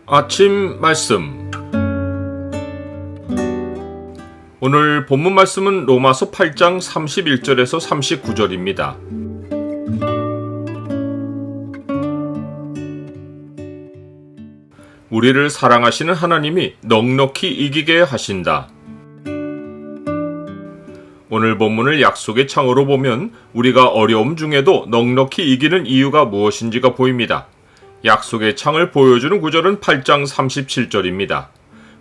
아침 말씀. 오늘 본문 말씀은 로마서 8장 31절에서 39절입니다. 우리를 사랑하시는 하나님이 넉넉히 이기게 하신다. 오늘 본문을 약속의 창으로 보면 우리가 어려움 중에도 넉넉히 이기는 이유가 무엇인지가 보입니다. 약속의 창을 보여주는 구절은 8장 37절입니다.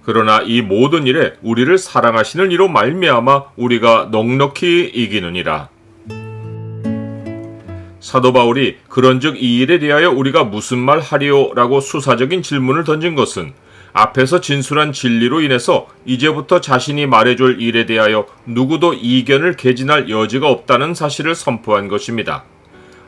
그러나 이 모든 일에 우리를 사랑하시는 이로 말미암아 우리가 넉넉히 이기느니라. 사도 바울이 그런즉 이 일에 대하여 우리가 무슨 말 하리요? 라고 수사적인 질문을 던진 것은 앞에서 진술한 진리로 인해서 이제부터 자신이 말해줄 일에 대하여 누구도 이견을 개진할 여지가 없다는 사실을 선포한 것입니다.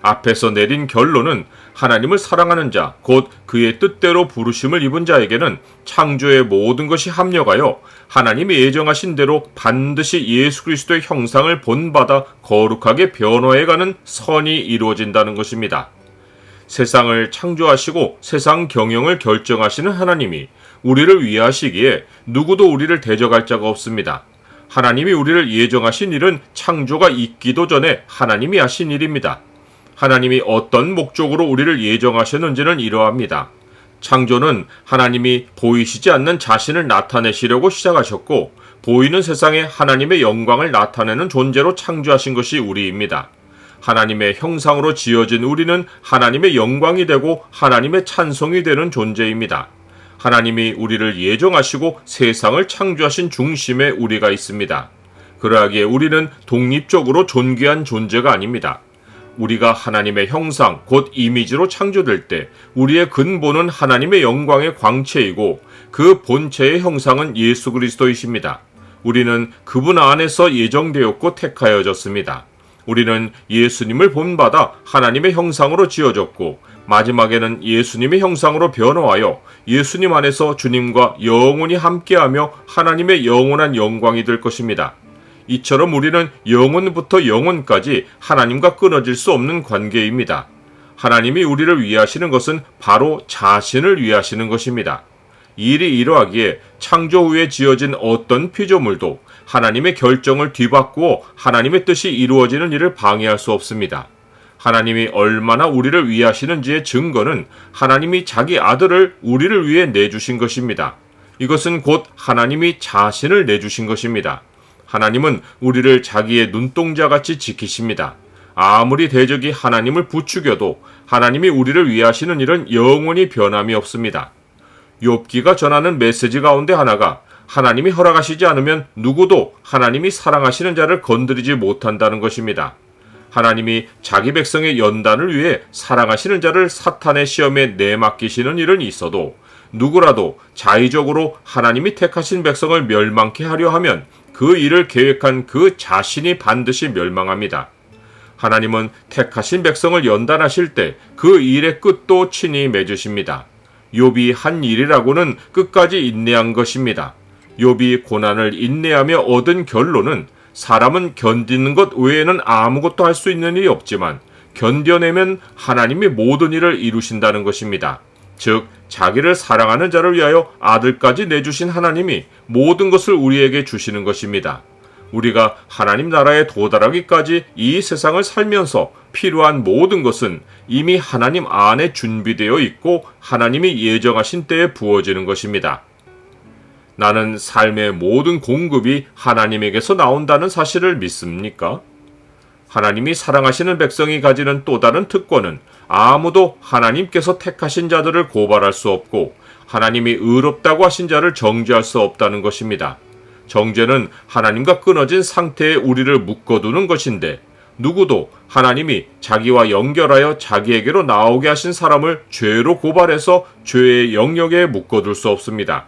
앞에서 내린 결론은 하나님을 사랑하는 자, 곧 그의 뜻대로 부르심을 입은 자에게는 창조의 모든 것이 합력하여 하나님이 예정하신 대로 반드시 예수 그리스도의 형상을 본받아 거룩하게 변화해가는 선이 이루어진다는 것입니다. 세상을 창조하시고 세상 경영을 결정하시는 하나님이 우리를 위하시기에 누구도 우리를 대적할 자가 없습니다. 하나님이 우리를 예정하신 일은 창조가 있기도 전에 하나님이 하신 일입니다. 하나님이 어떤 목적으로 우리를 예정하셨는지는 이러합니다. 창조는 하나님이 보이시지 않는 자신을 나타내시려고 시작하셨고, 보이는 세상에 하나님의 영광을 나타내는 존재로 창조하신 것이 우리입니다. 하나님의 형상으로 지어진 우리는 하나님의 영광이 되고 하나님의 찬송이 되는 존재입니다. 하나님이 우리를 예정하시고 세상을 창조하신 중심에 우리가 있습니다. 그러하기에 우리는 독립적으로 존귀한 존재가 아닙니다. 우리가 하나님의 형상, 곧 이미지로 창조될 때 우리의 근본은 하나님의 영광의 광채이고 그 본체의 형상은 예수 그리스도이십니다. 우리는 그분 안에서 예정되었고 택하여졌습니다. 우리는 예수님을 본받아 하나님의 형상으로 지어졌고 마지막에는 예수님의 형상으로 변화하여 예수님 안에서 주님과 영원히 함께하며 하나님의 영원한 영광이 될 것입니다. 이처럼 우리는 영원부터 영원까지 하나님과 끊어질 수 없는 관계입니다. 하나님이 우리를 위하시는 것은 바로 자신을 위하시는 것입니다. 이 일이 이러하기에 창조 후에 지어진 어떤 피조물도 하나님의 결정을 뒤바꾸어 하나님의 뜻이 이루어지는 일을 방해할 수 없습니다. 하나님이 얼마나 우리를 위하시는지의 증거는 하나님이 자기 아들을 우리를 위해 내주신 것입니다. 이것은 곧 하나님이 자신을 내주신 것입니다. 하나님은 우리를 자기의 눈동자같이 지키십니다. 아무리 대적이 하나님을 부추겨도 하나님이 우리를 위하시는 일은 영원히 변함이 없습니다. 욥기가 전하는 메시지 가운데 하나가 하나님이 허락하시지 않으면 누구도 하나님이 사랑하시는 자를 건드리지 못한다는 것입니다. 하나님이 자기 백성의 연단을 위해 사랑하시는 자를 사탄의 시험에 내맡기시는 일은 있어도 누구라도 자의적으로 하나님이 택하신 백성을 멸망케 하려 하면 그 일을 계획한 그 자신이 반드시 멸망합니다. 하나님은 택하신 백성을 연단하실 때 그 일의 끝도 친히 맺으십니다. 욥이 한 일이라고는 끝까지 인내한 것입니다. 욥이 고난을 인내하며 얻은 결론은 사람은 견디는 것 외에는 아무것도 할 수 있는 일이 없지만 견뎌내면 하나님이 모든 일을 이루신다는 것입니다. 즉 자기를 사랑하는 자를 위하여 아들까지 내주신 하나님이 모든 것을 우리에게 주시는 것입니다. 우리가 하나님 나라에 도달하기까지 이 세상을 살면서 필요한 모든 것은 이미 하나님 안에 준비되어 있고 하나님이 예정하신 때에 부어지는 것입니다. 나는 삶의 모든 공급이 하나님에게서 나온다는 사실을 믿습니까? 하나님이 사랑하시는 백성이 가지는 또 다른 특권은 아무도 하나님께서 택하신 자들을 고발할 수 없고 하나님이 의롭다고 하신 자를 정죄할 수 없다는 것입니다. 정죄는 하나님과 끊어진 상태에 우리를 묶어두는 것인데 누구도 하나님이 자기와 연결하여 자기에게로 나오게 하신 사람을 죄로 고발해서 죄의 영역에 묶어둘 수 없습니다.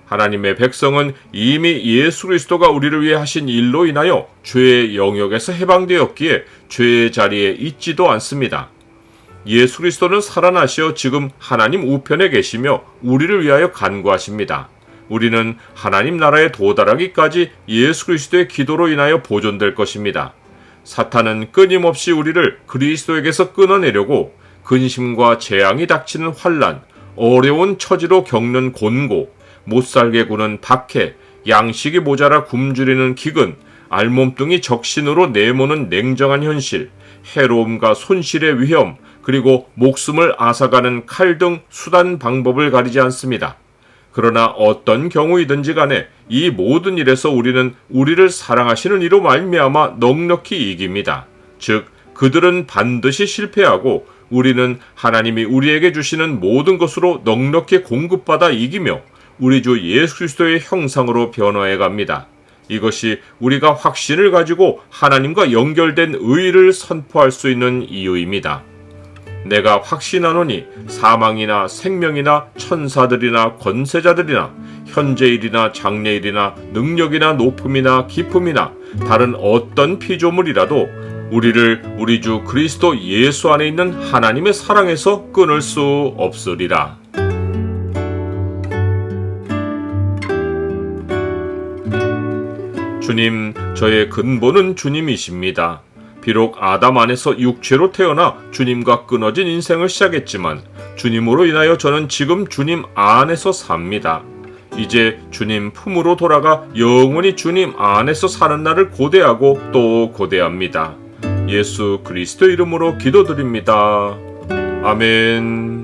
하나님의 백성은 이미 예수 그리스도가 우리를 위해 하신 일로 인하여 죄의 영역에서 해방되었기에 죄의 자리에 있지도 않습니다. 예수 그리스도는 살아나시어 지금 하나님 우편에 계시며 우리를 위하여 간구하십니다. 우리는 하나님 나라에 도달하기까지 예수 그리스도의 기도로 인하여 보존될 것입니다. 사탄은 끊임없이 우리를 그리스도에게서 끊어내려고 근심과 재앙이 닥치는 환난, 어려운 처지로 겪는 곤고, 못살게 구는 박해, 양식이 모자라 굶주리는 기근, 알몸뚱이 적신으로 내모는 냉정한 현실, 해로움과 손실의 위험, 그리고 목숨을 앗아가는 칼 등 수단 방법을 가리지 않습니다. 그러나 어떤 경우이든지 간에 이 모든 일에서 우리는 우리를 사랑하시는 이로 말미암아 넉넉히 이깁니다. 즉 그들은 반드시 실패하고 우리는 하나님이 우리에게 주시는 모든 것으로 넉넉히 공급받아 이기며 우리 주 예수 그리스도의 형상으로 변화해 갑니다. 이것이 우리가 확신을 가지고 하나님과 연결된 의를 선포할 수 있는 이유입니다. 내가 확신하노니 사망이나 생명이나 천사들이나 권세자들이나 현재일이나 장래일이나 능력이나 높음이나 깊음이나 다른 어떤 피조물이라도 우리를 우리 주 그리스도 예수 안에 있는 하나님의 사랑에서 끊을 수 없으리라. 주님, 저의 근본은 주님이십니다. 비록 아담 안에서 육체로 태어나 주님과 끊어진 인생을 시작했지만 주님으로 인하여 저는 지금 주님 안에서 삽니다. 이제 주님 품으로 돌아가 영원히 주님 안에서 사는 날을 고대하고 또 고대합니다. 예수 그리스도 이름으로 기도드립니다. 아멘.